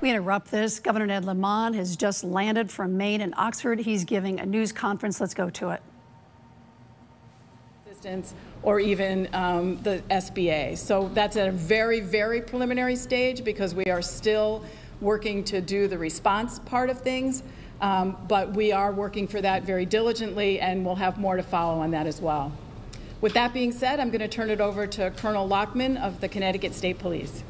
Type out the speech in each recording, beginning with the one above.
We interrupt this. Governor Ned Lamont has just landed from Maine and Oxford. He's giving a news conference. Let's go to it. Or even the SBA. So that's at a very, very preliminary stage because we are still working to do the response part of things. But we are working for that very diligently, and we'll have more to follow on that as well. With that being said, I'm going to turn it over to Colonel Lockman of the Connecticut State Police.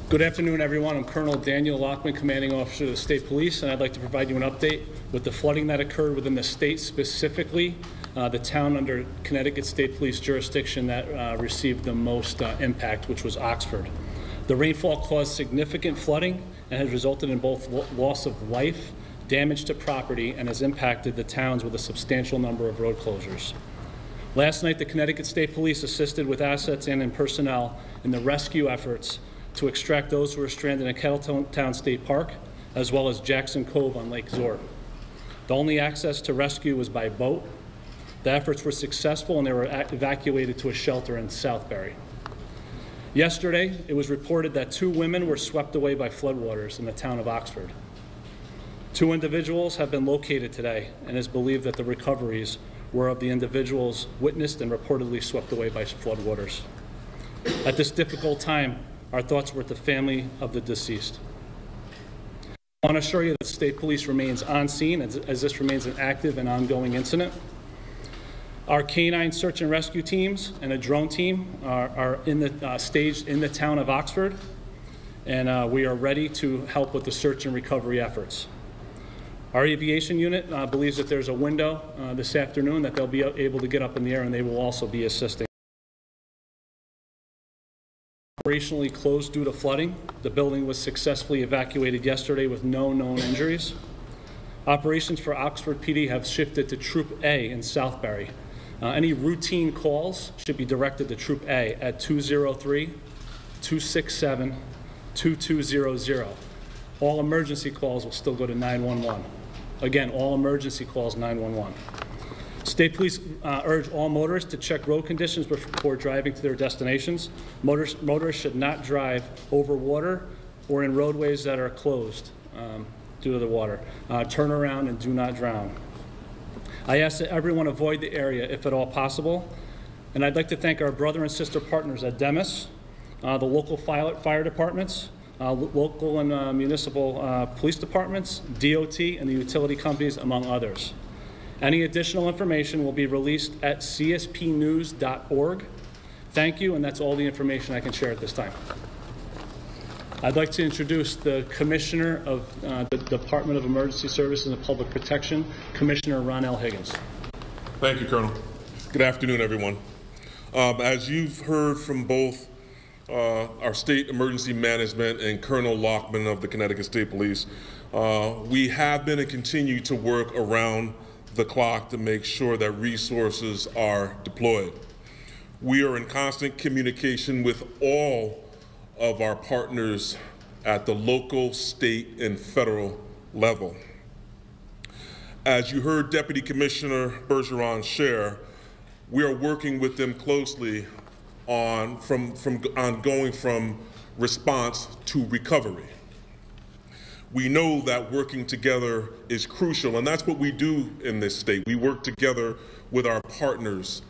Good afternoon, everyone. I'm Colonel Daniel Lockman, Commanding Officer of the State Police, and I'd like to provide you an update with the flooding that occurred within the state, specifically the town under Connecticut State Police jurisdiction that received the most impact, which was Oxford. The rainfall caused significant flooding and has resulted in both loss of life, damage to property, and has impacted the towns with a substantial number of road closures. Last night, the Connecticut State Police assisted with assets and in personnel in the rescue efforts to extract those who were stranded in Kettletown State Park, as well as Jackson Cove on Lake Zor. The only access to rescue was by boat. The efforts were successful and they were evacuated to a shelter in Southbury. Yesterday, it was reported that 2 women were swept away by floodwaters in the town of Oxford. 2 individuals have been located today, and it is believed that the recoveries were of the individuals witnessed and reportedly swept away by floodwaters. At this difficult time, our thoughts were with the family of the deceased. I want to assure you that the State Police remains on scene as this remains an active and ongoing incident. Our canine search and rescue teams and a drone team are in the staged in the town of Oxford, and we are ready to help with the search and recovery efforts. Our aviation unit believes that there's a window this afternoon that they'll be able to get up in the air, and they will also be assisting. Operationally closed due to flooding. The building was successfully evacuated yesterday with no known injuries. Operations for Oxford PD have shifted to Troop A in Southbury. Any routine calls should be directed to Troop A at 203-267-2200. All emergency calls will still go to 911. Again, all emergency calls 911. State Police urge all motorists to check road conditions before driving to their destinations. Motorists should not drive over water or in roadways that are closed due to the water. Turn around and do not drown. I ask that everyone avoid the area if at all possible. And I'd like to thank our brother and sister partners at Demis, the local fire departments, local and municipal police departments, DOT, and the utility companies, among others. Any additional information will be released at cspnews.org. Thank you, and that's all the information I can share at this time. I'd like to introduce the Commissioner of the Department of Emergency Services and Public Protection, Commissioner Ron L. Higgins. Thank you, Colonel. Good afternoon, everyone. As you've heard from both our State Emergency Management and Colonel Lockman of the Connecticut State Police, we have been and continue to work around the clock to make sure that resources are deployed. We are in constant communication with all of our partners at the local, state, and federal level. As you heard Deputy Commissioner Bergeron share, we are working with them closely on going from response to recovery. We know that working together is crucial, and that's what we do in this state. We work together with our partners